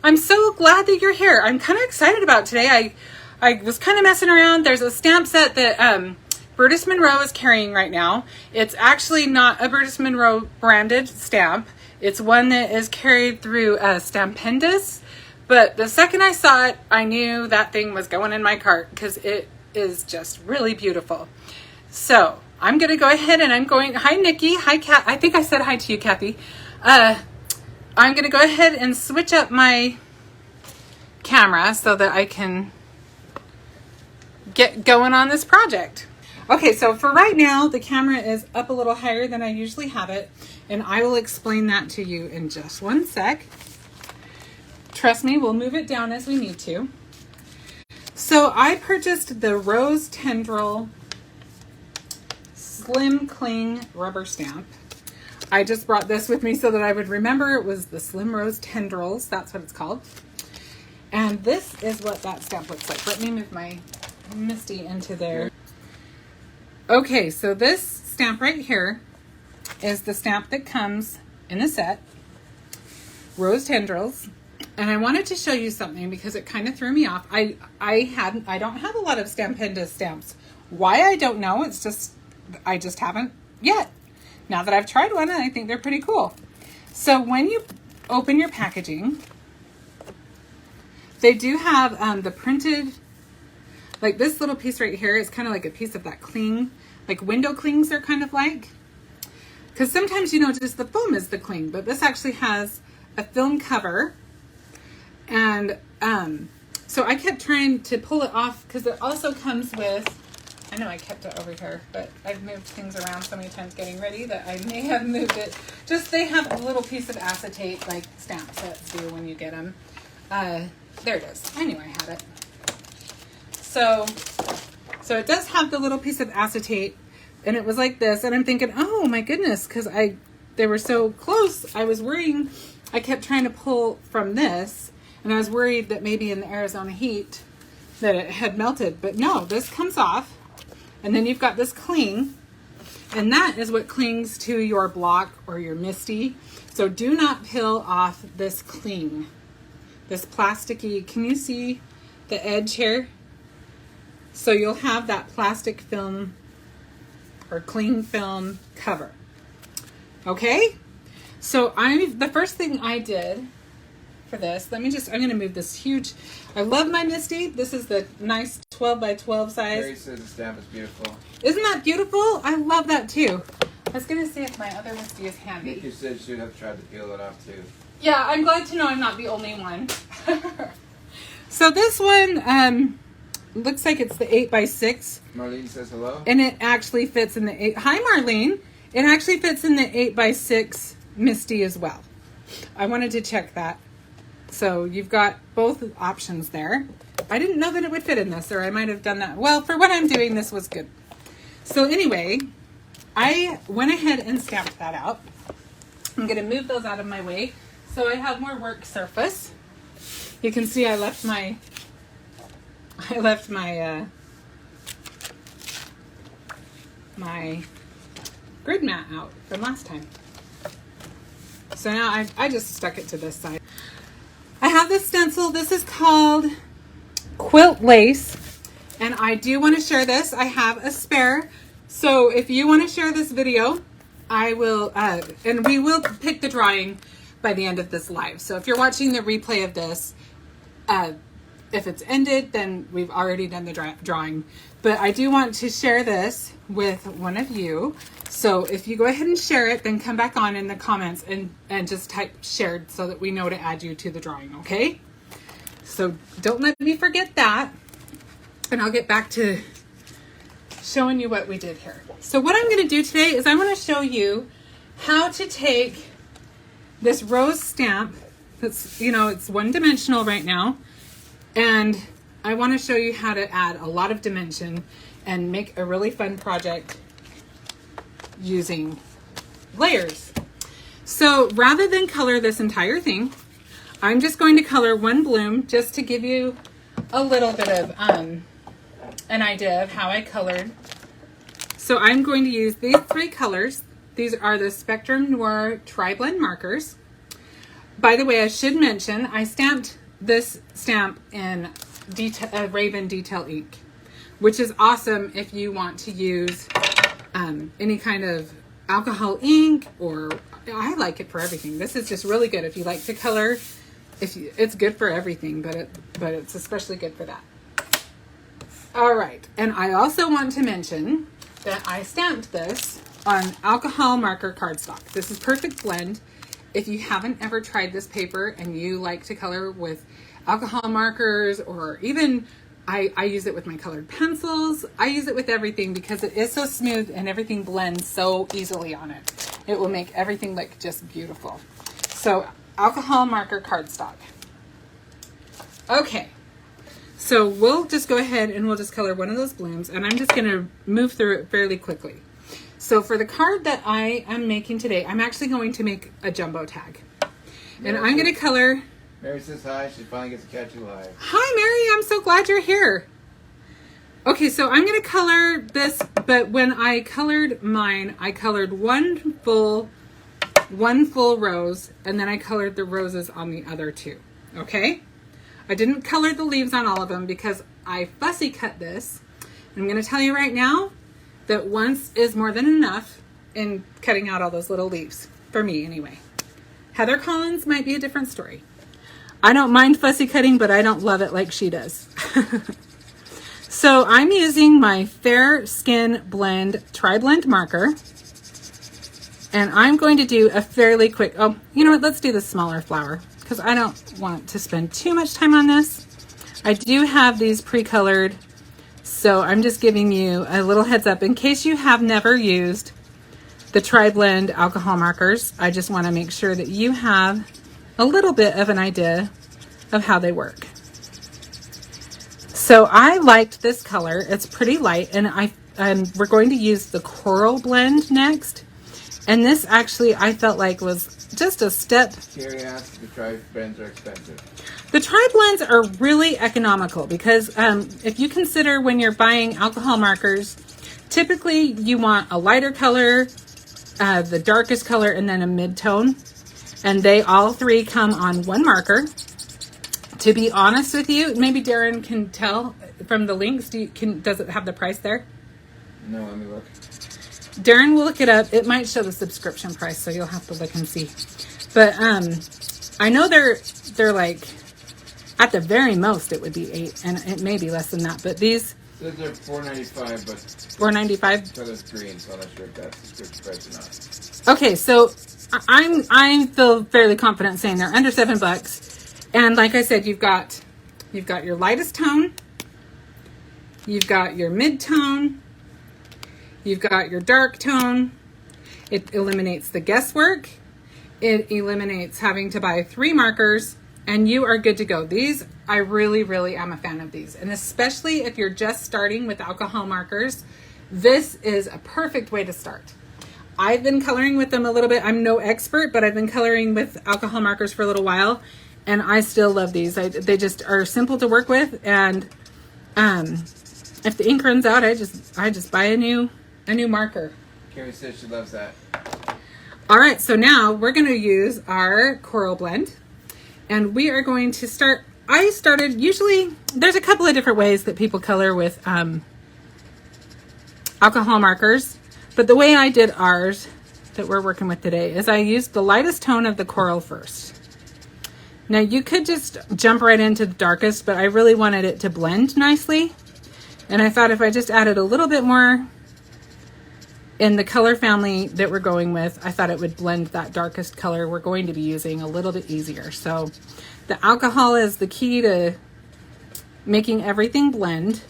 I'm so glad that you're here. I'm kind of excited about today. I was kind of messing around. There's a stamp set that Burtis Monroe is carrying right now. It's actually not a Burtis Monroe branded stamp. It's one that is carried through Stampendous. But the second I saw it, I knew that thing was going in my cart because it is just really beautiful. So I'm going to go ahead and I'm going, hi Nikki, hi Kat. I think I said hi to you, Kathy. I'm going to go ahead and switch up my camera so that I can get going on this project. Okay, so for right now, the camera is up a little higher than I usually have it, and I will explain that to you in just one sec. Trust me, we'll move it down as we need to. So I purchased the Rose Tendril Slim Cling rubber stamp. I just brought this with me so that I would remember it was the Slim Rose Tendrils. That's what it's called. And this is what that stamp looks like. Let me move my Misty into there. Okay, so this stamp right here is the stamp that comes in the set, Rose Tendrils. And I wanted to show you something because it kind of threw me off. I don't have a lot of Stampendous stamps. Why, I don't know. It's just, I just haven't yet. Now that I've tried one, I think they're pretty cool. So when you open your packaging, they do have the printed, like this little piece right here is kind of like a piece of that cling, like window clings are kind of like. Because sometimes, you know, just the foam is the cling, but this actually has a film cover. And so I kept trying to pull it off because it also comes with, I know I kept it over here, but I've moved things around so many times getting ready that I may have moved it. Just, they have a little piece of acetate like stamp sets do when you get them. There it is. I knew I had it. So it does have the little piece of acetate, and it was like this, and I'm thinking, oh my goodness, because they were so close. I was worrying, I kept trying to pull from this, and I was worried that maybe in the Arizona heat that it had melted, but no, this comes off, and then you've got this cling, and that is what clings to your block or your Misty. So do not peel off this cling, this plasticky, can you see the edge here? So you'll have that plastic film or cling film cover. Okay? So the first thing I did for this, I'm going to move this huge, I love my Misty. This is the nice 12 by 12 size. Mary says the stamp is beautiful. Isn't that beautiful? I love that too. I was going to see if my other Misty is handy. Nikki said she'd have tried to peel it off too. Yeah, I'm glad to know I'm not the only one. So this one, looks like it's the 8 by 6. Marlene says hello. And it actually fits in the 8. Hi, Marlene. It actually fits in the 8 by 6 Misty as well. I wanted to check that. So you've got both options there. I didn't know that it would fit in this, or I might have done that. Well, for what I'm doing, this was good. So anyway, I went ahead and stamped that out. I'm going to move those out of my way so I have more work surface. You can see I left my my grid mat out from last time. So now I just stuck it to this side. I have this stencil. This is called Quilt Lace, and I do want to share this. I have a spare, so if you want to share this video, I will, and we will pick the drawing by the end of this live. So if you're watching the replay of this, if it's ended, then we've already done the drawing. But I do want to share this with one of you. So if you go ahead and share it, then come back on in the comments and just type shared so that we know to add you to the drawing, okay? So don't let me forget that. And I'll get back to showing you what we did here. So what I'm going to do today is I want to show you how to take this rose stamp that's, you know, it's one-dimensional right now, and I want to show you how to add a lot of dimension and make a really fun project using layers. So rather than color this entire thing, I'm just going to color one bloom just to give you a little bit of an idea of how I colored. So I'm going to use these 3 colors. These are the Spectrum Noir Triblend markers. by the way, I should mention, I stamped this stamp in Raven Detail ink, which is awesome if you want to use any kind of alcohol ink, or I like it for everything. This is just really good if you like to color. It's good for everything, but it's especially good for that. All right, and I also want to mention that I stamped this on alcohol marker cardstock. This is Perfect Blend. If you haven't ever tried this paper and you like to color with alcohol markers, or even I use it with my colored pencils. I use it with everything because it is so smooth and everything blends so easily on it. It will make everything look just beautiful. So alcohol marker cardstock. Okay, so we'll just go ahead and we'll just color one of those blooms, and I'm just going to move through it fairly quickly. So for the card that I am making today, I'm actually going to make a jumbo tag. And I'm going to color... Mary says hi. She finally gets to catch you live. Hi, Mary. I'm so glad you're here. Okay, so I'm going to color this, but when I colored mine, I colored one full rose, and then I colored the roses on the other two. Okay? I didn't color the leaves on all of them because I fussy cut this. I'm going to tell you right now that once is more than enough in cutting out all those little leaves. For me, anyway. Heather Collins might be a different story. I don't mind fussy cutting, but I don't love it like she does. So I'm using my Fair Skin Blend Triblend marker. And I'm going to do a fairly quick, oh, you know what, let's do the smaller flower because I don't want to spend too much time on this. I do have these pre-colored, so I'm just giving you a little heads up in case you have never used the Triblend alcohol markers. I just want to make sure that you have a little bit of an idea of how they work. So I liked this color. It's pretty light, and we're going to use the Coral Blend next. And this actually I felt like was just a step. Gary asked if the tri-blends are expensive. The tri-blends are really economical because if you consider when you're buying alcohol markers, typically you want a lighter color, the darkest color, and then a mid-tone. And they all three come on one marker. To be honest with you, maybe Darren can tell from the links. Does it have the price there? No, let me look. Darren will look it up. It might show the subscription price, so you'll have to look and see. But I know they're like, at the very most it would be $8, and it may be less than that. But these They're $4.95, but $4.95. color's green, so I'm not sure if that's the subscription price or not. Okay, so I feel fairly confident saying they're under $7. And like I said, you've got your lightest tone, you've got your mid-tone, you've got your dark tone. It eliminates the guesswork. It eliminates having to buy 3 markers, and you are good to go. These, I really, really am a fan of these. And especially if you're just starting with alcohol markers, this is a perfect way to start. I've been coloring with them a little bit. I'm no expert, but I've been coloring with alcohol markers for a little while, and I still love these. They just are simple to work with, and if the ink runs out, I just buy a new marker. Carrie says she loves that. All right, so now we're going to use our Coral Blend, and we are going to start. I started, usually there's a couple of different ways that people color with alcohol markers, but the way I did ours that we're working with today is I used the lightest tone of the coral first. Now you could just jump right into the darkest, but I really wanted it to blend nicely. And I thought if I just added a little bit more in the color family that we're going with, I thought it would blend that darkest color we're going to be using a little bit easier. So the alcohol is the key to making everything blend.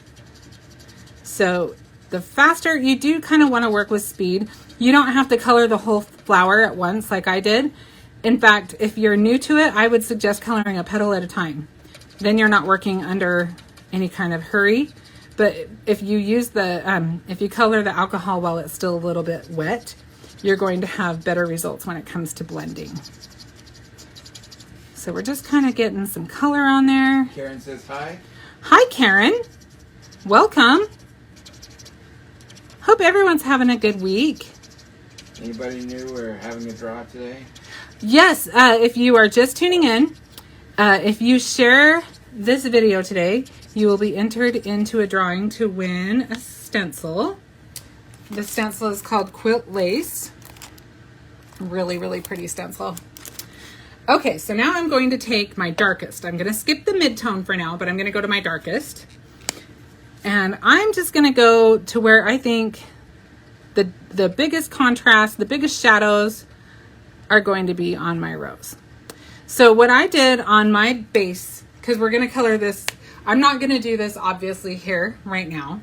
So the faster, you do kind of want to work with speed. You don't have to color the whole flower at once like I did. In fact, if you're new to it, I would suggest coloring a petal at a time. Then you're not working under any kind of hurry. But if you use if you color the alcohol while it's still a little bit wet, you're going to have better results when it comes to blending. So we're just kind of getting some color on there. Karen says hi. Hi, Karen. Welcome. Hope everyone's having a good week. Anybody new or having a draw today? Yes, if you are just tuning in, if you share this video today, you will be entered into a drawing to win a stencil. The stencil is called Quilt Lace. Really, really pretty stencil. Okay, so now I'm going to take my darkest. I'm going to skip the mid-tone for now, but I'm going to go to my darkest. And I'm just going to go to where I think the biggest contrast, the biggest shadows are going to be on my rose. So what I did on my base, because we're going to color this, I'm not going to do this obviously here right now,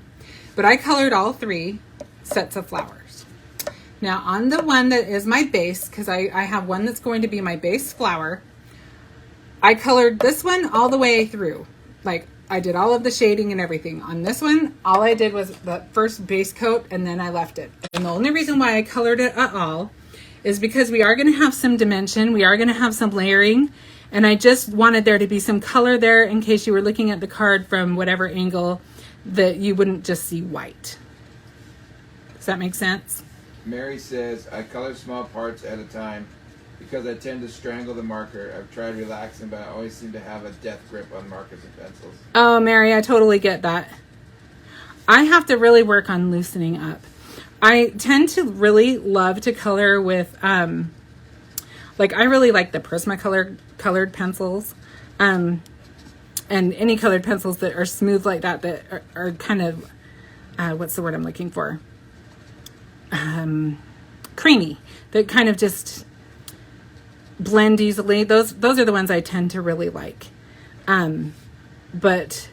but I colored all 3 sets of flowers. Now on the one that is my base, because I have one that's going to be my base flower, I colored this one all the way through. Like I did all of the shading and everything. On this one, all I did was the first base coat and then I left it. And the only reason why I colored it at all is because we are going to have some dimension. We are going to have some layering. And I just wanted there to be some color there in case you were looking at the card from whatever angle, that you wouldn't just see white. Does that make sense? Mary says, I color small parts at a time because I tend to strangle the marker. I've tried relaxing, but I always seem to have a death grip on markers and pencils. Oh, Mary, I totally get that. I have to really work on loosening up. I tend to really love to color with, like I really like the Prismacolor colored pencils. And any colored pencils that are smooth like that, that are kind of, what's the word I'm looking for? Creamy, that kind of just blend easily. Those are the ones I tend to really like. But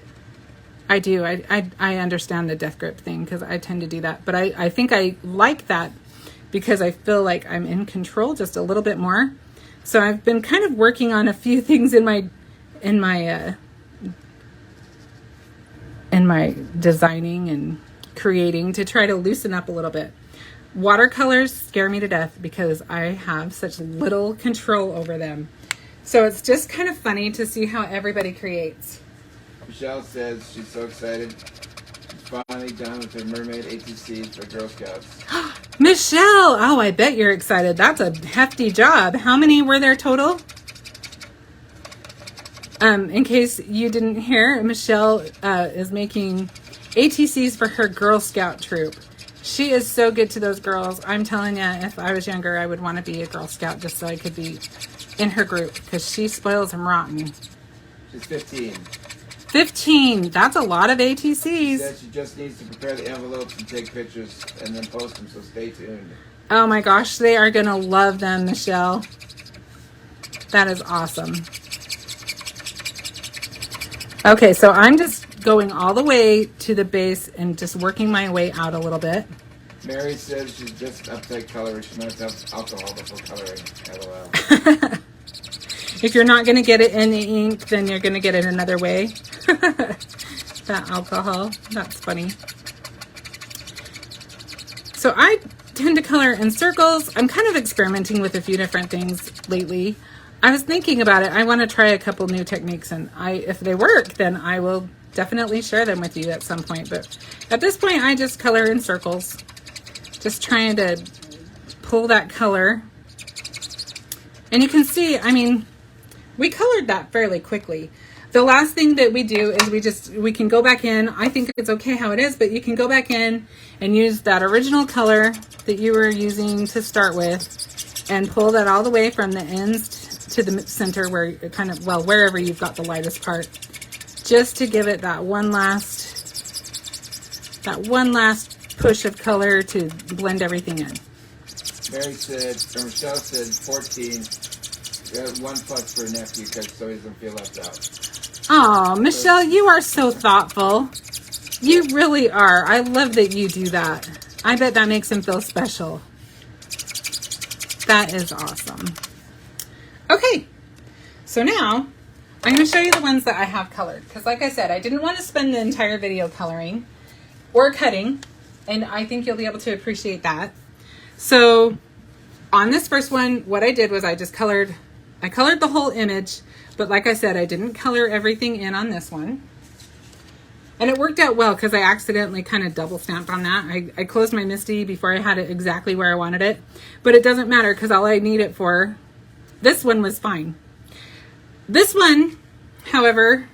I understand the death grip thing because I tend to do that. But I think I like that because I feel like I'm in control just a little bit more. So I've been kind of working on a few things in my designing and creating to try to loosen up a little bit. Watercolors scare me to death because I have such little control over them. So it's just kind of funny to see how everybody creates. Michelle says she's so excited. She's finally done with her mermaid ATCs for Girl Scouts. Michelle! Oh, I bet you're excited. That's a hefty job. How many were there total? In case you didn't hear, Michelle is making ATCs for her Girl Scout troop. She is so good to those girls. I'm telling you, if I was younger, I would want to be a Girl Scout just so I could be in her group because she spoils them rotten. She's 15. 15. That's a lot of ATCs. She says she just needs to prepare the envelopes and take pictures and then post them, so stay tuned. Oh my gosh, they are going to love them, Michelle. That is awesome. Okay, so I'm just going all the way to the base and just working my way out a little bit. Mary says she's just uptight coloring. She might have alcohol before coloring. LOL. If you're not going to get it in the ink, then you're going to get it another way. That alcohol. That's funny. So I tend to color in circles. I'm kind of experimenting with a few different things lately. I was thinking about it. I want to try a couple new techniques, and if they work, then I will definitely share them with you at some point. But at this point, I just color in circles, just trying to pull that color. And you can see, I mean, we colored that fairly quickly. The last thing that we do is we can go back in. I think it's okay how it is, but you can go back in and use that original color that you were using to start with and pull that all the way from the ends to the center where it kind of, well, wherever you've got the lightest part, just to give it that one last push of color to blend everything in. Mary said, or Michelle said 14. One plus for a nephew so he doesn't feel left out. Oh, Michelle, you are so thoughtful. You really are. I love that you do that. I bet that makes him feel special. That is awesome. Okay, so now I'm going to show you the ones that I have colored. Because like I said, I didn't want to spend the entire video coloring or cutting. And I think you'll be able to appreciate that. So on this first one, what I did was I colored the whole image. But like I said, I didn't color everything in on this one. And it worked out well because I accidentally kind of double stamped on that. I closed my MISTI before I had it exactly where I wanted it. But it doesn't matter because all I need it for this one was fine. This one, however,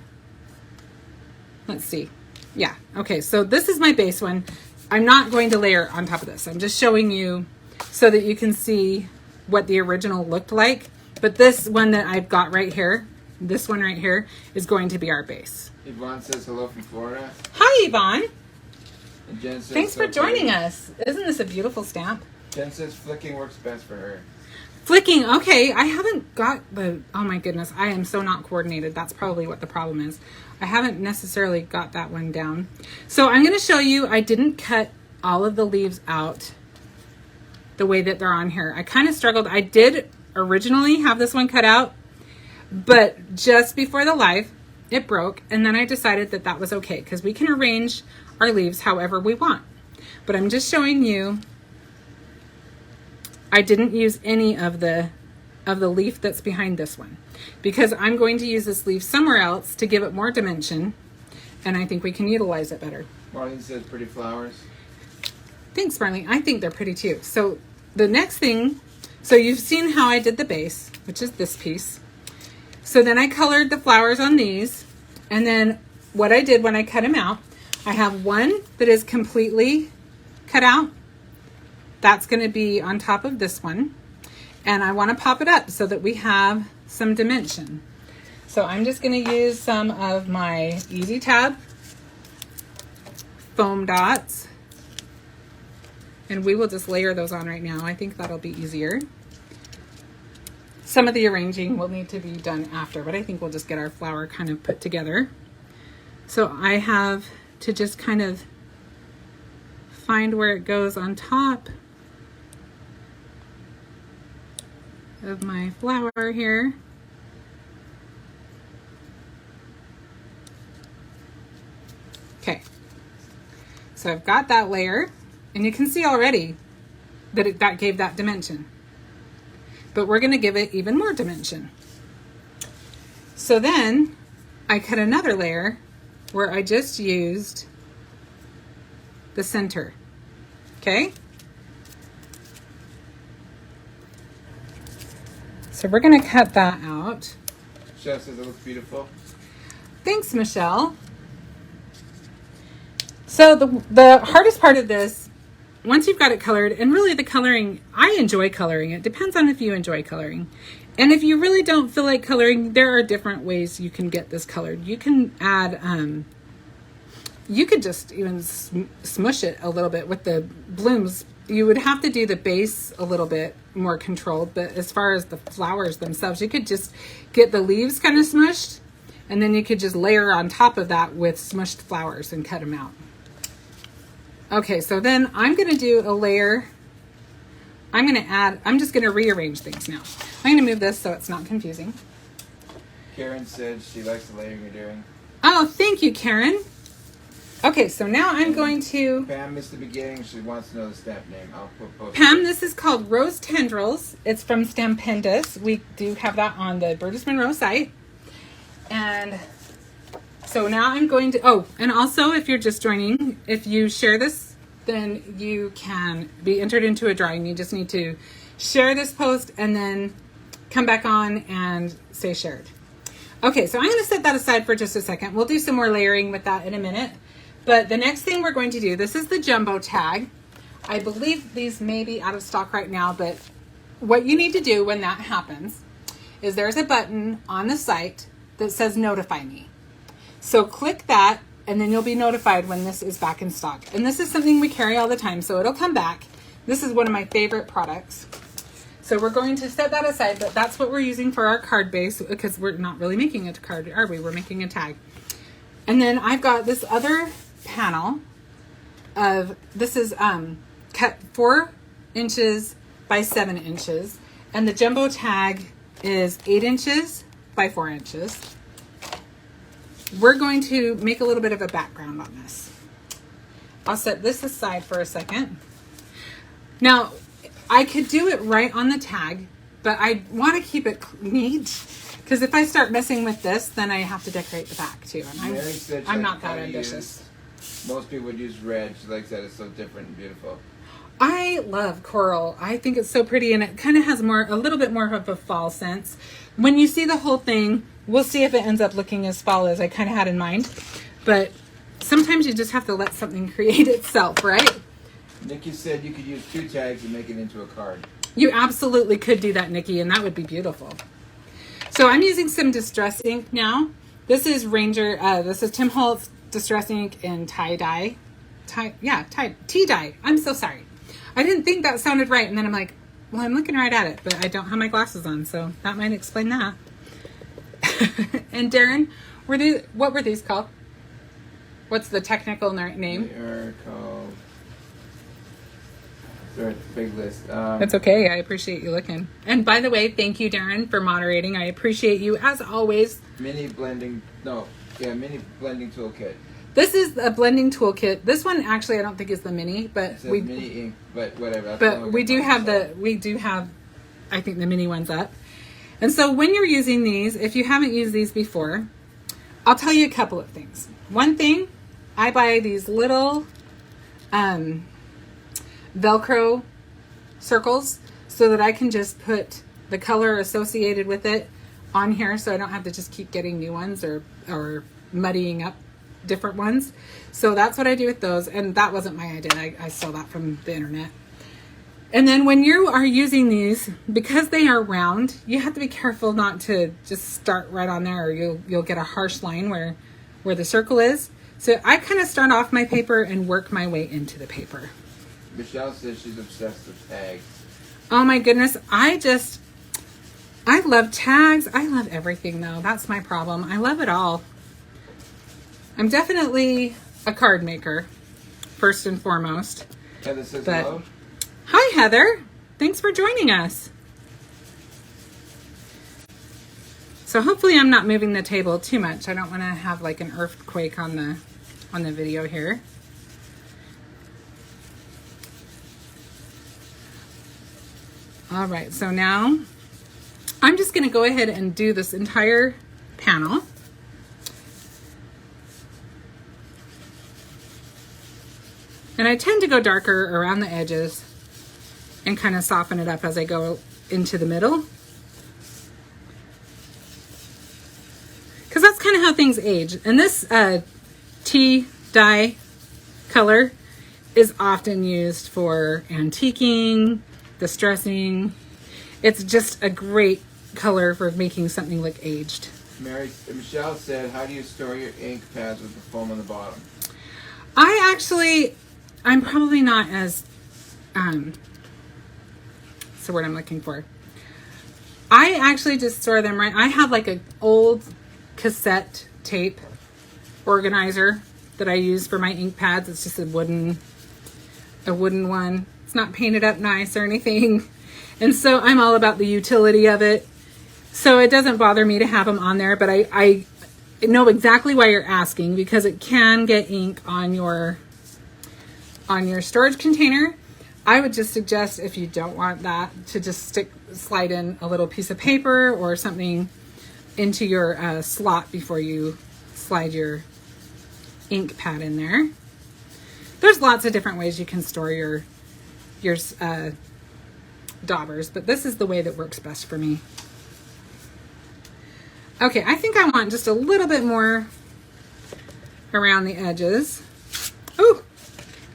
let's see. Yeah, okay, so this is my base one. I'm not going to layer on top of this. I'm just showing you so that you can see what the original looked like. But this one that I've got right here, this one right here, is going to be our base. Yvonne says hello from Florida. Hi, Yvonne. And Jen says, Thanks for joining us. Isn't this a beautiful stamp? Jen says flicking works best for her. Flicking, okay. I haven't got the, oh my goodness, I am so not coordinated. That's probably what the problem is. I haven't necessarily got that one down. So I'm going to show you, I didn't cut all of the leaves out the way that they're on here. I kind of struggled. I did originally have this one cut out, but just before the live, it broke. And then I decided that that was okay because we can arrange our leaves however we want. But I'm just showing you, I didn't use any of the leaf that's behind this one because I'm going to use this leaf somewhere else to give it more dimension, and I think we can utilize it better. Marlene says pretty flowers. Thanks, Marlene. I think they're pretty too. So the next thing, so you've seen how I did the base, which is this piece. So then I colored the flowers on these, and then what I did when I cut them out, I have one that is completely cut out. That's going to be on top of this one. And I want to pop it up so that we have some dimension. So I'm just going to use some of my Easy Tab foam dots. And we will just layer those on right now. I think that'll be easier. Some of the arranging will need to be done after, but I think we'll just get our flower kind of put together. So I have to just kind of find where it goes on top of my flower here. Okay, so I've got that layer, and you can see already that that gave that dimension, but we're going to give it even more dimension. So then I cut another layer where I just used the center. Okay, so we're going to cut that out. Michelle says it looks beautiful. Thanks, Michelle. So the hardest part of this, once you've got it colored, and really the coloring, I enjoy coloring. It depends on if you enjoy coloring. And if you really don't feel like coloring, there are different ways you can get this colored. You can add, you could just even smush it a little bit with the blooms. You would have to do the base a little bit more controlled, but as far as the flowers themselves, you could just get the leaves kind of smushed, and then you could just layer on top of that with smushed flowers and cut them out. Okay, so then I'm going to do a layer. I'm just going to rearrange things now. I'm going to move this so it's not confusing. Karen said she likes the layering you're doing. Oh, thank you, Karen. Okay, so now I'm going to... Pam missed the beginning. She wants to know the stamp name. I'll post Pam, this is called Rose Tendrils. It's from Stampendous. We do have that on the Burgess Monroe site. And so now I'm going to... Oh, and also if you're just joining, if you share this, then you can be entered into a drawing. You just need to share this post and then come back on and say shared. Okay, so I'm going to set that aside for just a second. We'll do some more layering with that in a minute. But the next thing we're going to do, this is the jumbo tag. I believe these may be out of stock right now, but what you need to do when that happens is there's a button on the site that says notify me. So click that and then you'll be notified when this is back in stock. And this is something we carry all the time, so it'll come back. This is one of my favorite products. So we're going to set that aside, but that's what we're using for our card base because we're not really making a card, are we? We're making a tag. And then I've got this other panel of, this is cut 4 inches by 7 inches. And the jumbo tag is 8 inches by 4 inches. We're going to make a little bit of a background on this. I'll set this aside for a second. Now, I could do it right on the tag, but I want to keep it neat because if I start messing with this, then I have to decorate the back too. And I'm not that ambitious. Most people would use red. She likes that. It's so different and beautiful. I love coral. I think it's so pretty, and it kind of has a little bit more of a fall sense. When you see the whole thing, we'll see if it ends up looking as fall as I kind of had in mind. But sometimes you just have to let something create itself, right? Nikki said you could use 2 tags and make it into a card. You absolutely could do that, Nikki, and that would be beautiful. So I'm using some Distress ink now. This is this is Tim Holtz Distress ink in tie-dye. Tea-dye. I'm so sorry. I didn't think that sounded right, and then I'm like, well, I'm looking right at it, but I don't have my glasses on, so that might explain that. And Darren, what were these called? What's the technical name? They are called... Sorry, it's a big list. That's okay. I appreciate you looking. And by the way, thank you, Darren, for moderating. I appreciate you, as always. Mini blending toolkit. This is a blending toolkit. This one actually I don't think is the mini, but It says mini ink, but whatever. But we do have I think the mini ones up. And so when you're using these, if you haven't used these before, I'll tell you a couple of things. One thing, I buy these little Velcro circles so that I can just put the color associated with it on here, so I don't have to just keep getting new ones or muddying up different ones. So that's what I do with those, and that wasn't my idea. I stole that from the internet. And then when you are using these, because they are round, you have to be careful not to just start right on there, or you'll get a harsh line where the circle is. So I kind of start off my paper and work my way into the paper. Michelle says she's obsessed with tags. Oh my goodness, I love tags. I love everything though. That's my problem. I love it all. I'm definitely a card maker, first and foremost. Heather says hello. Hi, Heather. Thanks for joining us. So hopefully I'm not moving the table too much. I don't want to have like an earthquake on the video here. All right, so now I'm just going to go ahead and do this entire panel. And I tend to go darker around the edges and kind of soften it up as I go into the middle. Because that's kind of how things age. And this tea dye color is often used for antiquing, distressing. It's just a great color for making something look aged. Michelle said, how do you store your ink pads with the foam on the bottom? I'm probably not as, what's the word I'm looking for? I actually just store them right. I have like an old cassette tape organizer that I use for my ink pads. It's just a wooden one. It's not painted up nice or anything. And so I'm all about the utility of it. So it doesn't bother me to have them on there, but I know exactly why you're asking, because it can get ink on your storage container. I would just suggest, if you don't want that, to just slide in a little piece of paper or something into your slot before you slide your ink pad in there. There's lots of different ways you can store your daubers, but this is the way that works best for me. Okay, I think I want just a little bit more around the edges. Ooh,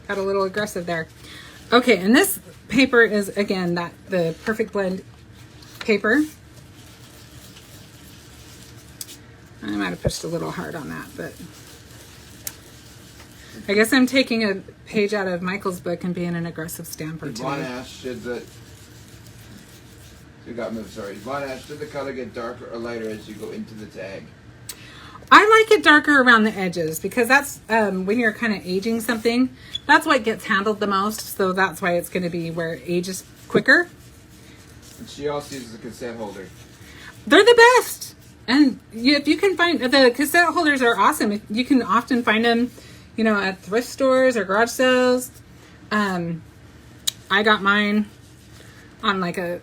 got a little aggressive there. Okay, and this paper is, again, the Perfect Blend paper. I might have pushed a little hard on that, but I guess I'm taking a page out of Michael's book and being an aggressive stamper today. Yvonne asked, should the color get darker or lighter as you go into the tag? I like it darker around the edges, because that's when you're kind of aging something, that's what gets handled the most. So that's why it's going to be where it ages quicker. And she also uses a cassette holder. They're the best. And if you can find, the cassette holders are awesome. You can often find them, at thrift stores or garage sales. I got mine on like a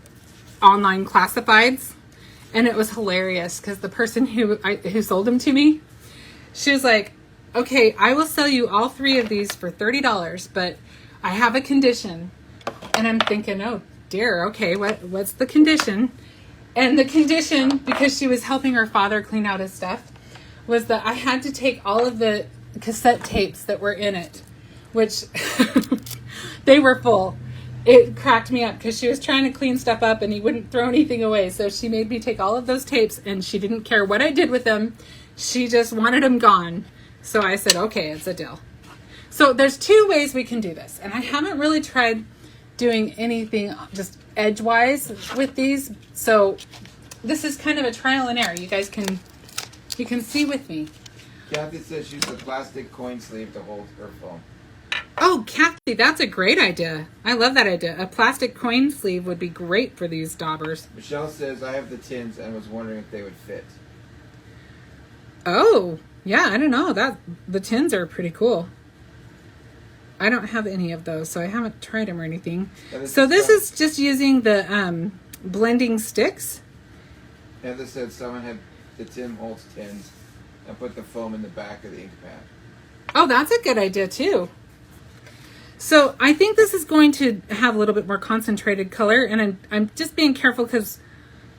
online classifieds, and it was hilarious because the person who sold them to me, she was like, okay, I will sell you all 3 of these for $30, but I have a condition. And I'm thinking, oh dear, okay, what's the condition? And the condition, because she was helping her father clean out his stuff, was that I had to take all of the cassette tapes that were in it, which they were full. It cracked me up because she was trying to clean stuff up and he wouldn't throw anything away. So she made me take all of those tapes and she didn't care what I did with them. She just wanted them gone. So I said, okay, it's a deal. So there's two ways we can do this. And I haven't really tried doing anything just edgewise with these. So this is kind of a trial and error. You guys can see with me. Kathy says use a plastic coin sleeve to hold her foam. Oh, Kathy, that's a great idea. I love that idea. A plastic coin sleeve would be great for these daubers. Michelle says, I have the tins and was wondering if they would fit. Oh, yeah, I don't know. The tins are pretty cool. I don't have any of those, so I haven't tried them or anything. So this is just using the blending sticks. Heather said someone had the Tim Holtz tins and put the foam in the back of the ink pad. Oh, that's a good idea, too. So I think this is going to have a little bit more concentrated color, and I'm just being careful because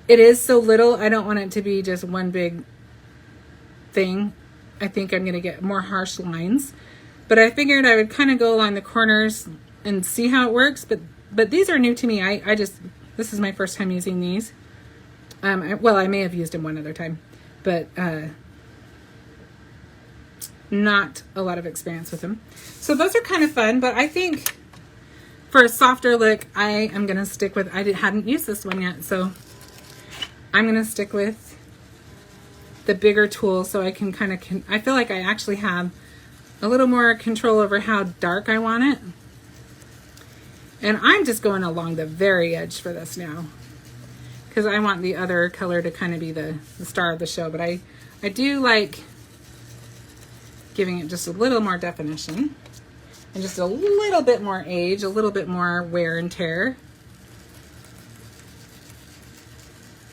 it is so little. I don't want it to be just one big thing. I think I'm going to get more harsh lines, but I figured I would kind of go along the corners and see how it works. But these are new to me. This is my first time using these. Well, I may have used them one other time, but not a lot of experience with them. So those are kind of fun, but I think for a softer look, I am going to stick with, hadn't used this one yet, so I'm going to stick with the bigger tool so I can I feel like I actually have a little more control over how dark I want it. And I'm just going along the very edge for this now because I want the other color to kind of be the star of the show, but I do like giving it just a little more definition and just a little bit more age, a little bit more wear and tear.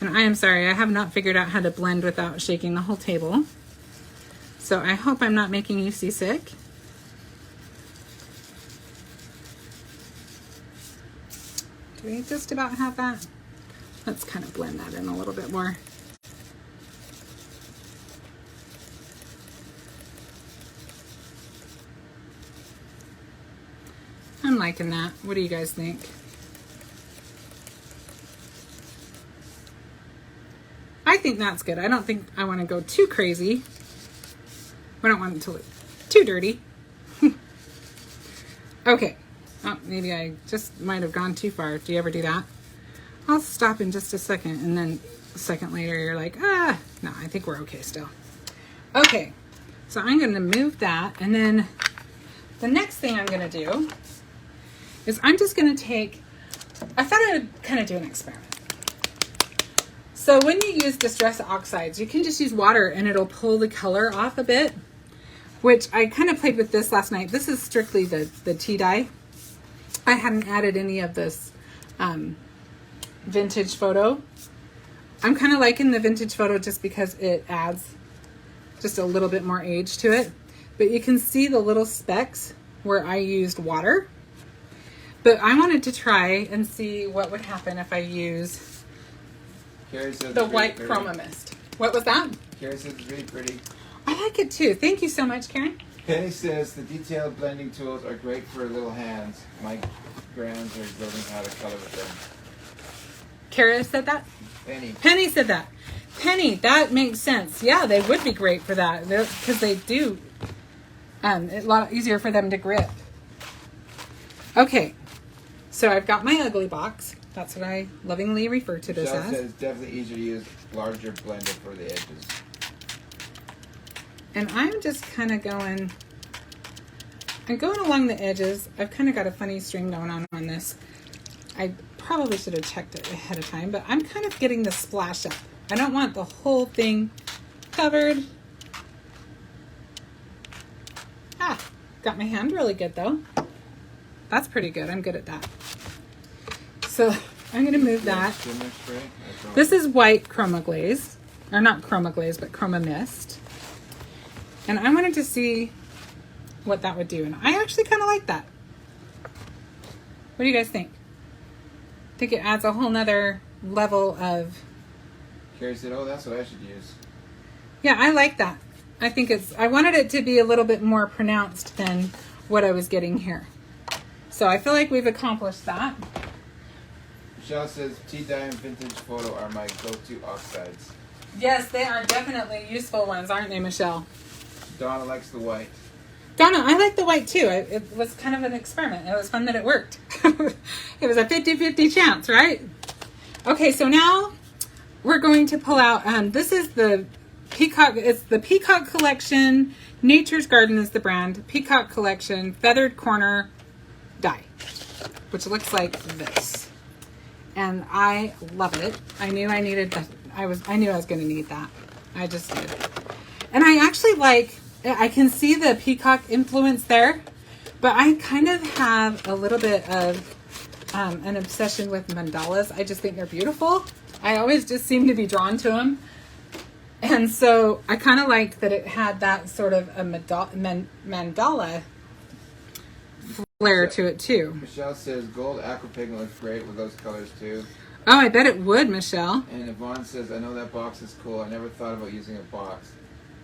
And I am sorry, I have not figured out how to blend without shaking the whole table. So I hope I'm not making you seasick. Do we just about have that? Let's kind of blend that in a little bit more. I'm liking that. What do you guys think? I think that's good. I don't think I want to go too crazy. We don't want it to look too dirty. Okay. Oh, maybe I just might have gone too far. Do you ever do that? I'll stop in just a second, and then a second later you're like, no, I think we're okay still. Okay. So I'm going to move that, and then the next thing I'm going to do is I'm just going to take, I thought I would kind of do an experiment. So when you use Distress Oxides, you can just use water and it'll pull the color off a bit, which I kind of played with this last night. This is strictly the tea dye. I hadn't added any of this vintage photo. I'm kind of liking the vintage photo just because it adds just a little bit more age to it. But you can see the little specks where I used water. But I wanted to try and see what would happen if I use the white Chroma mist. What was that? Carrie says it's really pretty. I like it too. Thank you so much, Karen. Penny says the detailed blending tools are great for little hands. My grands are learning how to color with them. Kara said that? Penny. Penny said that. Penny, that makes sense. Yeah, they would be great for that because they do. It's a lot easier for them to grip. Okay. So I've got my ugly box. That's what I lovingly refer to this as. Says it's definitely easier to use larger blender for the edges. And I'm just kind of going along the edges. I've kind of got a funny string going on this. I probably should have checked it ahead of time, but I'm kind of getting the splash up. I don't want the whole thing covered. Got my hand really good though. That's pretty good. I'm good at that. So I'm going to move that. This is white Chroma glaze, or not Chroma glaze, but Chroma mist. And I wanted to see what that would do. And I actually kind of like that. What do you guys think? think it adds a whole nother level of... Carrie said, oh, that's what I should use. Yeah, I like that. I think I wanted it to be a little bit more pronounced than what I was getting here. So I feel like we've accomplished that. Michelle says, tea dye and vintage photo are my go-to oxides. Yes, they are definitely useful ones, aren't they, Michelle? Donna likes the white. Donna, I like the white too. It was kind of an experiment. It was fun that it worked. It was a 50-50 chance, right? Okay, so now we're going to pull out, this is the Peacock, it's the Peacock Collection, Nature's Garden is the brand, Peacock Collection Feathered Corner die, which looks like this. And I love it. I knew I needed that. I knew I was going to need that. I just did. And I actually I can see the peacock influence there, but I kind of have a little bit of an obsession with mandalas. I just think they're beautiful. I always just seem to be drawn to them. And so I kind of like that it had that sort of a mandala flair to it too. Michelle says gold aqua pigment looks great with those colors too. Oh, I bet it would, Michelle. And Yvonne says, I know that box is cool. I never thought about using a box.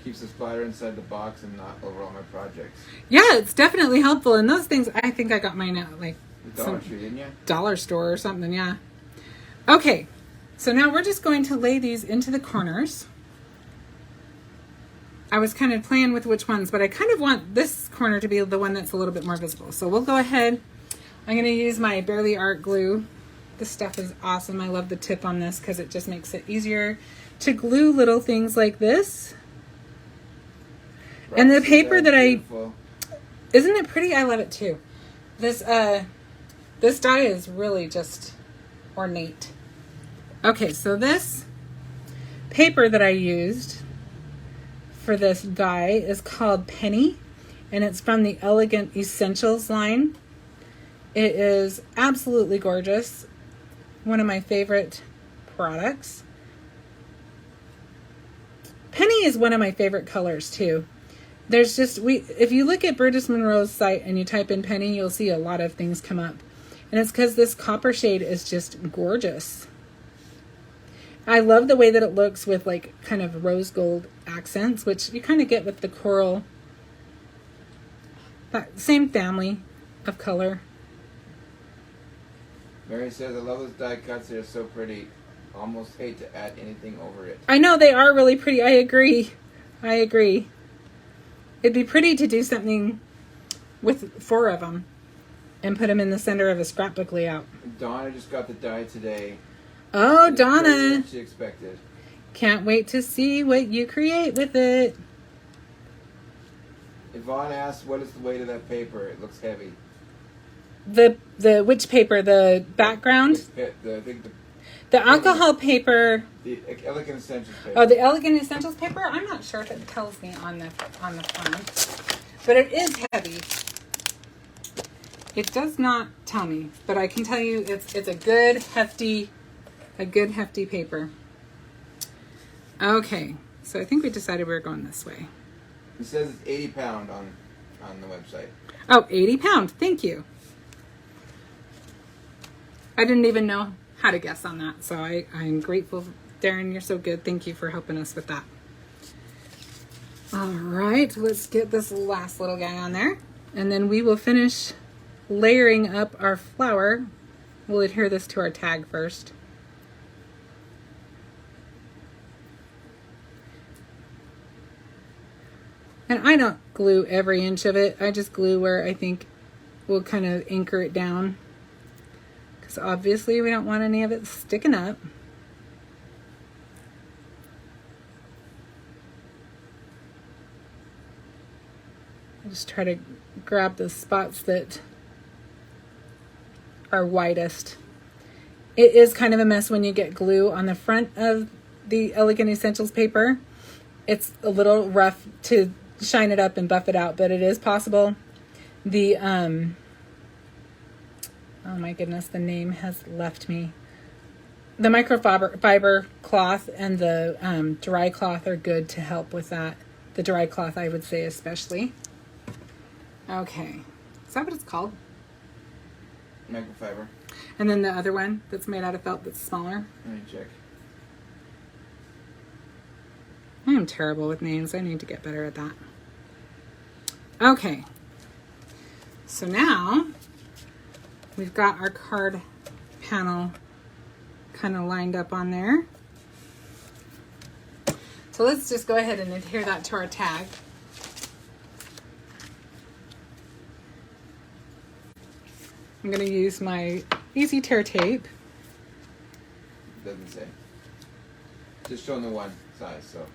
Keeps the splatter inside the box and not over all my projects. Yeah, it's definitely helpful. And those things, I think I got mine at like The Dollar Tree, didn't you? Dollar store or something, yeah. Okay, so now we're just going to lay these into the corners. I was kind of playing with which ones, but I kind of want this corner to be the one that's a little bit more visible. So we'll go ahead. I'm going to use my Barely Art glue. This stuff is awesome. I love the tip on this because it just makes it easier to glue little things like this. Right, And the so paper that beautiful. isn't it pretty? I love it too. This die is really just ornate. Okay, so this paper that I used for this die is called Penny, and it's from the Elegant Essentials line. It is absolutely gorgeous. One of my favorite products. Penny is one of my favorite colors too. There's just, if you look at Burgess Monroe's site and you type in Penny, you'll see a lot of things come up. And it's because this copper shade is just gorgeous. I love the way that it looks with like kind of rose gold accents, which you kind of get with the coral. That same family of color. Mary says, I love those die cuts. They're so pretty. Almost hate to add anything over it. I know, they are really pretty. I agree. I agree. It'd be pretty to do something with 4 of them and put them in the center of a scrapbook layout. Donna just got the die today. Oh, It's Donna. better than she expected. Can't wait to see what you create with it. Yvonne asks, what is the weight of that paper? It looks heavy. The which paper? The background? I think The alcohol paper. the Elegant Essentials paper. Oh, the Elegant Essentials paper? I'm not sure if it tells me on the front. But it is heavy. It does not tell me, but I can tell you it's a good hefty paper. Okay, so I think we decided we were going this way. It says it's 80 pound on the website. Oh, 80 pounds. Thank you. I didn't even know how to guess on that, so I'm grateful. Darren, you're so good. Thank you for helping us with that. All right, let's get this last little guy on there, and then we will finish layering up our flower. We'll adhere this to our tag first. And I don't glue every inch of it. I just glue where I think we'll kind of anchor it down. Because obviously we don't want any of it sticking up. I just try to grab the spots that are widest. It is kind of a mess when you get glue on the front of the Elegant Essentials paper. It's a little rough to shine it up and buff it out, but it is possible. The oh my goodness, the name has left me. The microfiber cloth and the dry cloth are good to help with that. The dry cloth, I would say, especially. Okay, is that what it's called? Microfiber. And then the other one that's made out of felt that's smaller. Let me check. I am terrible with names. I need to get better at that. Okay. So now we've got our card panel kind of lined up on there. So let's just go ahead and adhere that to our tag. I'm going to use my Easy Tear tape. Doesn't say. Just showing the one size, so.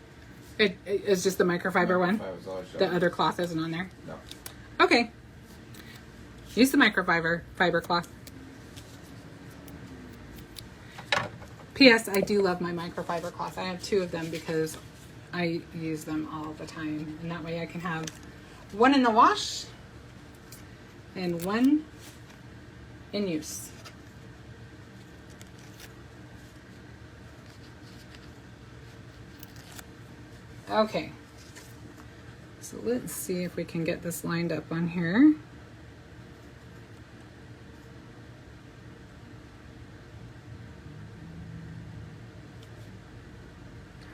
It is just the microfiber one? Microfiber's all it's The showing. other cloth isn't on there? No. Okay. Use the fiber cloth. P.S. I do love my microfiber cloth. I have 2 of them because I use them all the time. And that way I can have one in the wash and one in use. Okay. So let's see if we can get this lined up on here.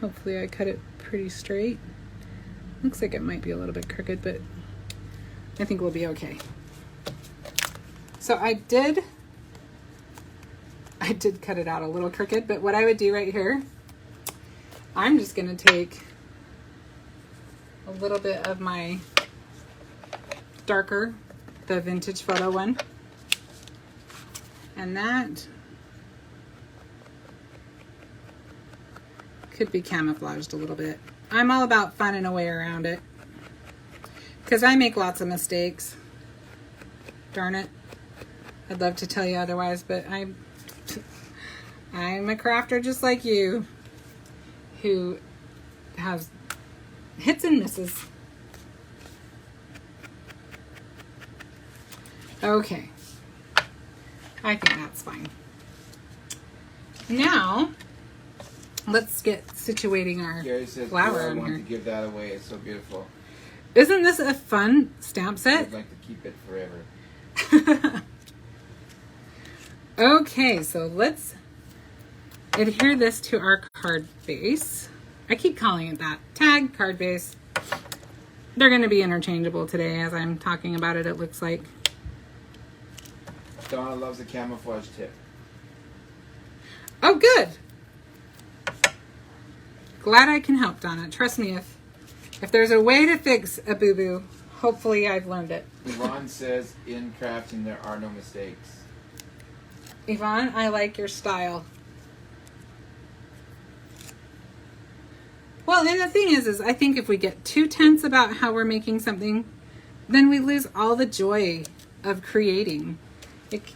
Hopefully I cut it pretty straight. Looks like it might be a little bit crooked, but I think we'll be okay. So I did cut it out a little crooked, but what I would do right here, I'm just going to take a little bit of my darker, the vintage photo one, and that could be camouflaged a little bit. I'm all about finding a way around it because I make lots of mistakes. Darn it. I'd love to tell you otherwise, but I'm a crafter just like you who has hits and misses. Okay. I think that's fine. Now, let's get situating our Gary says, flower I in want here. to give that away. It's so beautiful. Isn't this a fun stamp set? I'd like to keep it forever. Okay, so let's adhere this to our card base. I keep calling it that. Tag, card base. They're going to be interchangeable today as I'm talking about it, it looks like. Donna loves the camouflage tip. Oh, good. Glad I can help, Donna. Trust me, if there's a way to fix a boo-boo, hopefully I've learned it. Yvonne says, in crafting there are no mistakes. Yvonne, I like your style. Well, and the thing is I think if we get too tense about how we're making something, then we lose all the joy of creating.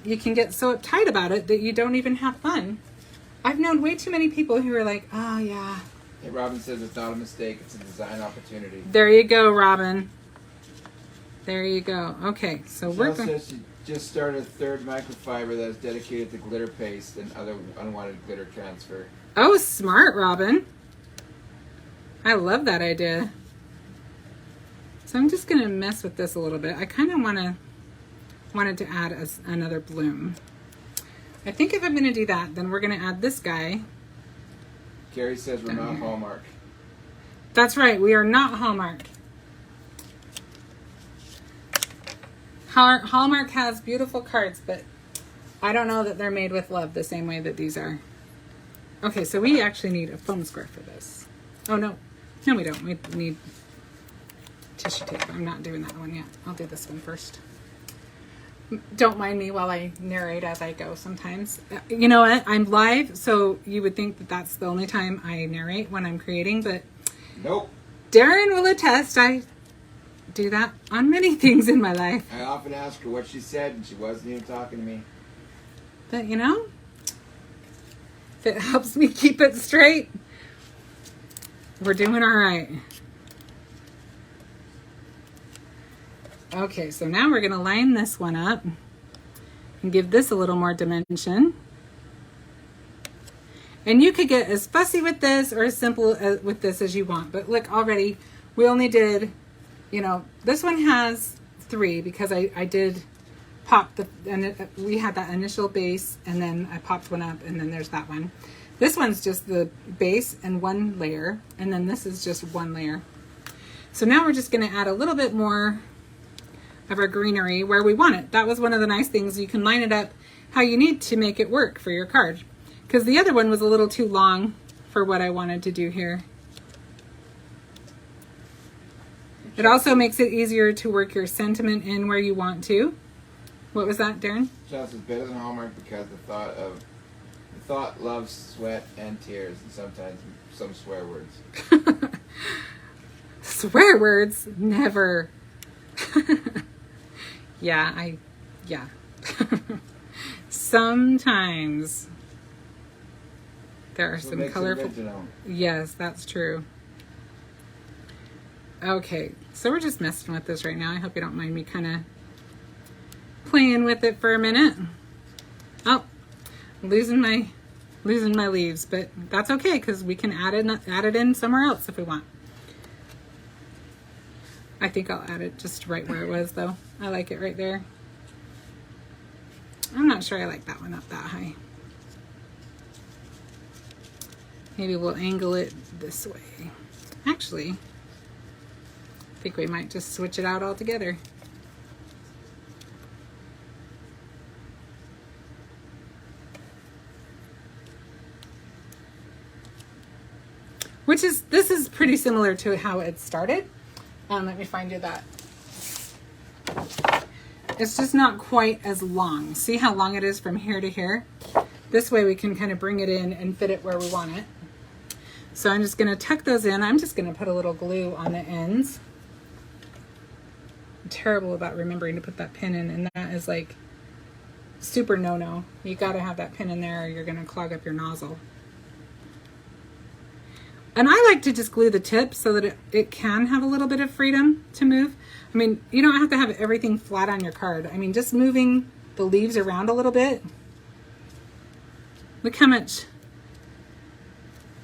You can get so uptight about it that you don't even have fun. I've known way too many people who are like, oh yeah. Hey, Robin says it's not a mistake, it's a design opportunity. There you go, Robin. There you go. Okay, so we're Michelle going. says she just started a 3rd microfiber that is dedicated to glitter paste and other unwanted glitter transfer. Oh, smart, Robin. I love that idea. So I'm just going to mess with this a little bit. I kind of wanted to add another bloom. I think if I'm going to do that, then we're going to add this guy. Gary says we're not Hallmark. That's right, we are not Hallmark. Hallmark has beautiful cards, but I don't know that they're made with love the same way that these are. Okay, so we actually need a foam square for this. Oh, no. No, we don't. We need tissue tape. I'm not doing that one yet. I'll do this one first. Don't mind me while I narrate as I go sometimes. You know what? I'm live, so you would think that that's the only time I narrate when I'm creating, but Nope. Darren will attest I do that on many things in my life. I often ask her what she said, and she wasn't even talking to me. But, you know, if it helps me keep it straight, we're doing all right. Okay, so now we're going to line this one up and give this a little more dimension. And you could get as fussy with this or as simple with this as you want. But look, already we only did, you know, this one has 3 because I did popped we had that initial base, and then I popped one up, and then there's that one. This one's just the base and one layer, and then this is just one layer. So now we're just going to add a little bit more of our greenery where we want it. That was one of the nice things. You can line it up how you need to make it work for your card, because the other one was a little too long for what I wanted to do here. It also makes it easier to work your sentiment in where you want to. What was that, Darren? Just is better than Hallmark because the thought loves sweat and tears, and sometimes some swear words. Swear words? Never. Yeah. Sometimes there are some colorful. Yes, that's true. Okay, so we're just messing with this right now. I hope you don't mind me kind of playing with it for a minute. Oh, losing my leaves, but that's okay because we can add it in somewhere else if we want. I think I'll add it just right where it was, though. I like it right there. I'm not sure I like that one up that high. Maybe we'll angle it this way. Actually, I think we might just switch it out altogether. This is pretty similar to how it started. Let me find you that. It's just not quite as long. See how long it is from here to here? This way we can kind of bring it in and fit it where we want it. So I'm just going to tuck those in. I'm just going to put a little glue on the ends. I'm terrible about remembering to put that pin in, and that is like super no-no. You got to have that pin in there or you're going to clog up your nozzle. And I like to just glue the tip so that it can have a little bit of freedom to move. I mean, you don't have to have everything flat on your card. I mean, just moving the leaves around a little bit. Look how much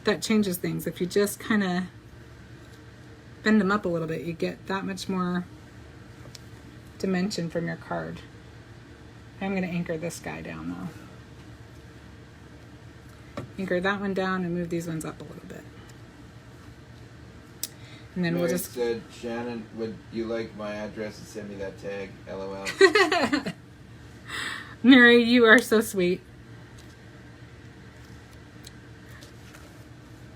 that changes things. If you just kind of bend them up a little bit, you get that much more dimension from your card. I'm going to anchor this guy down though. Anchor that one down and move these ones up a little bit. And then we'll just said, Shannon, would you like my address and send me that tag? LOL. Mary, you are so sweet.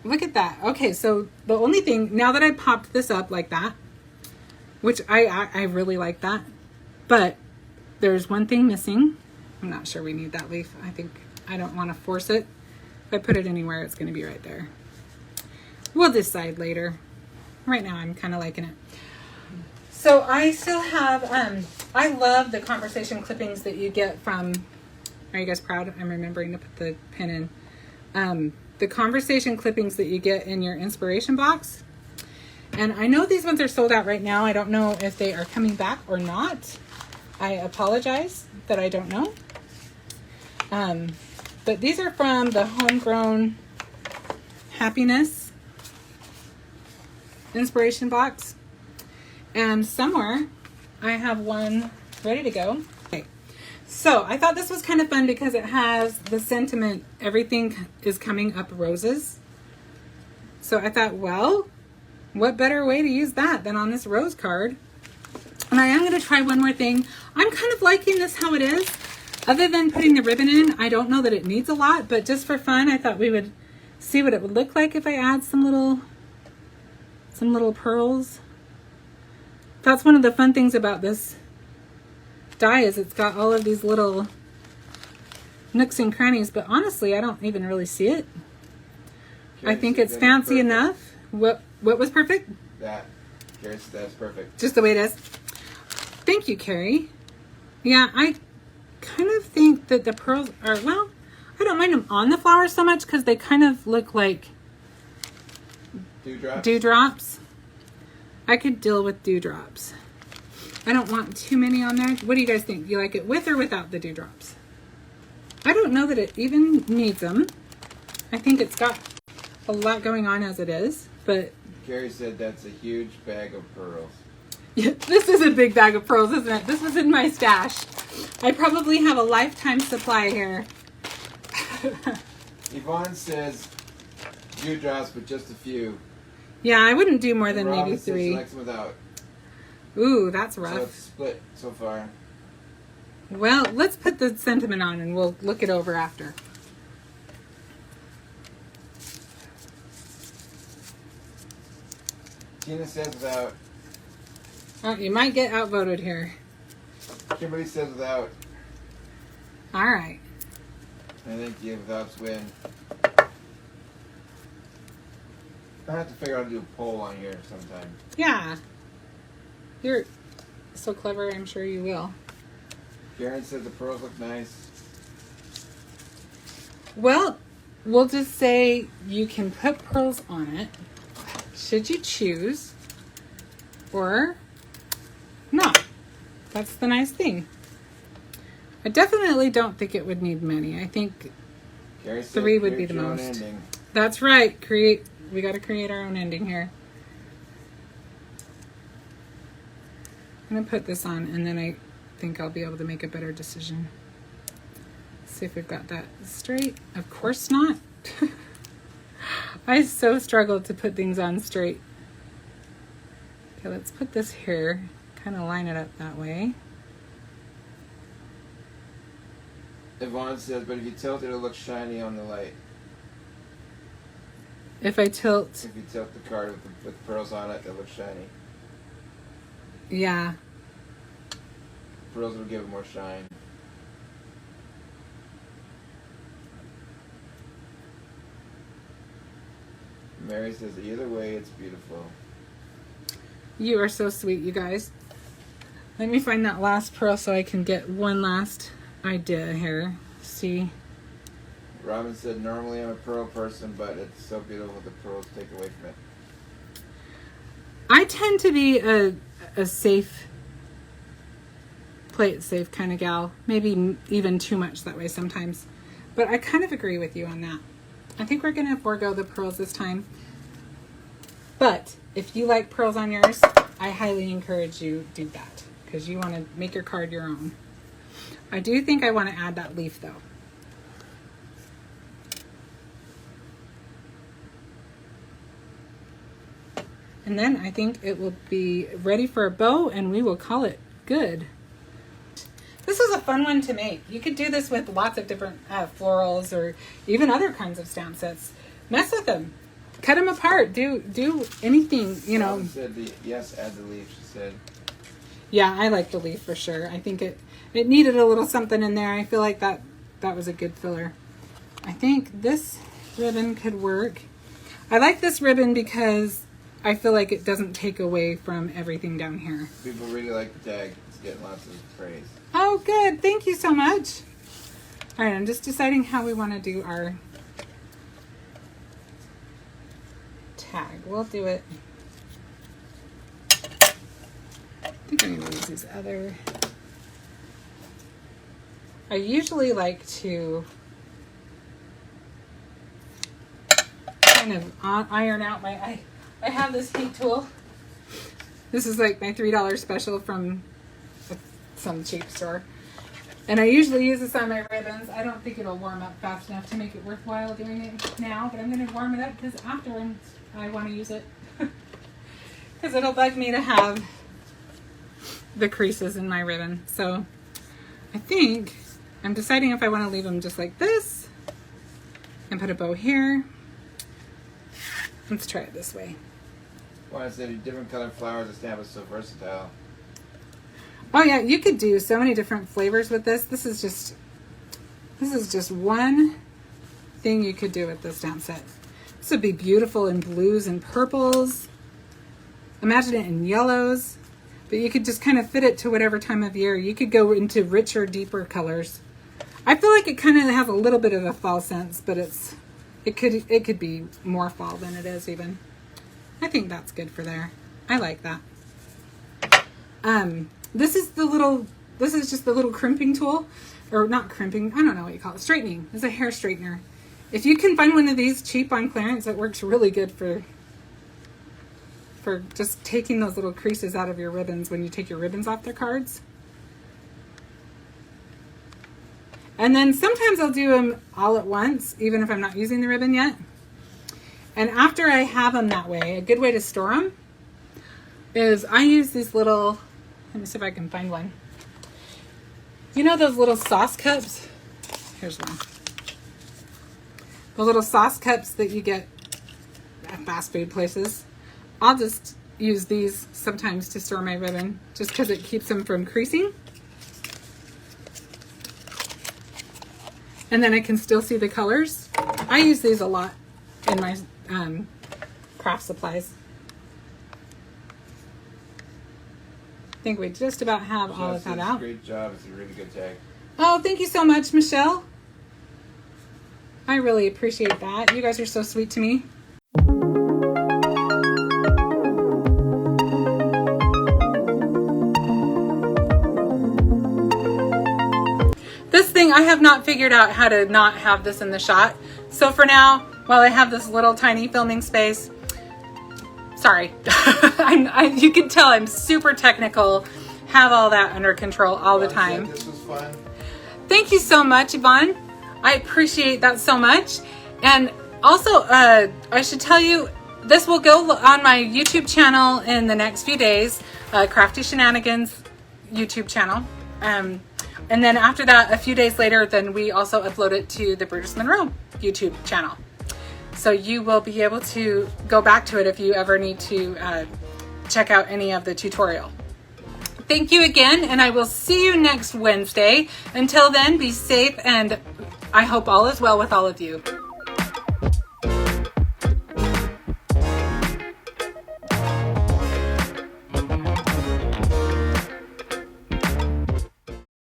Look at that. Okay, so the only thing, now that I popped this up like that, which I really like that, but there's one thing missing. I'm not sure we need that leaf. I don't want to force it. If I put it anywhere, it's going to be right there. We'll decide later. Right now, I'm kind of liking it. So I still have, I love the conversation clippings that you get from, are you guys proud? I'm remembering to put the pin in. The conversation clippings that you get in your inspiration box. And I know these ones are sold out right now. I don't know if they are coming back or not. I apologize that I don't know. But these are from the Homegrown Happiness inspiration box, and somewhere I have one ready to go. Okay, so I thought this was kind of fun because it has the sentiment, everything is coming up roses. So I thought, well, what better way to use that than on this rose card? And I am going to try one more thing. I'm kind of liking this how it is. Other than putting the ribbon in, I don't know that it needs a lot, but just for fun, I thought we would see what it would look like if I add some little pearls. That's one of the fun things about this die is it's got all of these little nooks and crannies, but honestly, I don't even really see it. I think it's fancy enough. What was perfect? That's perfect. Just the way it is. Thank you, Carrie. Yeah, I kind of think that the pearls are, well, I don't mind them on the flower so much because they kind of look like dewdrops. I could deal with dewdrops. I don't want too many on there. What do you guys think? Do you like it with or without the dewdrops? I don't know that it even needs them. I think it's got a lot going on as it is, but Carrie said that's a huge bag of pearls. Yeah, this is a big bag of pearls, isn't it? This was in my stash. I probably have a lifetime supply here. Yvonne says dewdrops, but just a few. Yeah, I wouldn't do more than Robin maybe says 3. she likes them without. Ooh, that's So rough. it's split so far. Well, let's put the sentiment on and we'll look it over after. Tina says without. Oh, you might get outvoted here. Kimberly says without. All right. I think the withouts win. I have to figure out how to do a poll on here sometime. Yeah. You're so clever, I'm sure you will. Karen says the pearls look nice. Well, we'll just say you can put pearls on it, should you choose, or not. That's the nice thing. I definitely don't think it would need many. I think Carrie says 3 would be create the your own most. ending. That's right. We got to create our own ending here. I'm going to put this on and then I think I'll be able to make a better decision. See if we've got that straight. Of course not. I so struggle to put things on straight. Okay, let's put this here. Kind of line it up that way. Yvonne says, but if you tilt it, it'll look shiny on the light. If I tilt, If you tilt the card with pearls on it, it'll look shiny. yeah. Pearls will give it more shine. Mary says, either way, it's beautiful. You are so sweet, you guys. Let me find that last pearl so I can get one last idea here. See? Robin said, normally I'm a pearl person, but it's so beautiful the pearls take away from it. I tend to be a safe, play it safe kind of gal. Maybe even too much that way sometimes. But I kind of agree with you on that. I think we're going to forego the pearls this time. But if you like pearls on yours, I highly encourage you do that. Because you want to make your card your own. I do think I want to add that leaf though. And then I think it will be ready for a bow and we will call it good. This is a fun one to make. You could do this with lots of different florals or even other kinds of stamp sets. Mess with them. Cut them apart. Do anything, you know. Robin said, yes, add the leaf, she said. Yeah, I like the leaf for sure. I think it needed a little something in there. I feel like that was a good filler. I think this ribbon could work. I like this ribbon because I feel like it doesn't take away from everything down here. People really like the tag. It's getting lots of praise. Oh, good. Thank you so much. All right, I'm just deciding how we want to do our tag. We'll do it. I think I'm going to use these other. I usually like to kind of iron out my... I have this heat tool. This is like my $3 special from some cheap store. And I usually use this on my ribbons. I don't think it'll warm up fast enough to make it worthwhile doing it now, but I'm going to warm it up because afterwards I want to use it. Because it'll bug me to have the creases in my ribbon. So I think I'm deciding if I want to leave them just like this and put a bow here. Let's try it this way. Well, I said different colored flowers, the stamp is so versatile. Oh yeah, you could do so many different flavors with this. This is just one thing you could do with this stamp set. This would be beautiful in blues and purples. Imagine it in yellows. But you could just kind of fit it to whatever time of year. You could go into richer, deeper colors. I feel like it kind of has a little bit of a fall sense, but it could be more fall than it is even. I think that's good for there. I like that. This is just the little crimping tool, or not crimping, I don't know what you call it, straightening. It's a hair straightener. If you can find one of these cheap on clearance, it works really good for just taking those little creases out of your ribbons when you take your ribbons off their cards. And then sometimes I'll do them all at once, even if I'm not using the ribbon yet. And after I have them that way, a good way to store them is I use these little, let me see if I can find one. You know those little sauce cups? Here's one. The little sauce cups that you get at fast food places. I'll just use these sometimes to store my ribbon just because it keeps them from creasing. And then I can still see the colors. I use these a lot in my craft supplies. I think we just about have all of that out. Great job. It's a really good tag. Oh, thank you so much, Michelle. I really appreciate that. You guys are so sweet to me. This thing, I have not figured out how to not have this in the shot. So for now, while I have this little tiny filming space, sorry, you can tell I'm super technical, have all that under control all the time. This was fun. Thank you so much, Yvonne. I appreciate that so much. And also, I should tell you, this will go on my YouTube channel in the next few days, Crafty Shenanigans YouTube channel. And then after that, a few days later, then we also upload it to the Brutus Monroe YouTube channel. So you will be able to go back to it if you ever need to check out any of the tutorial. Thank you again, and I will see you next Wednesday. Until then, be safe, and I hope all is well with all of you.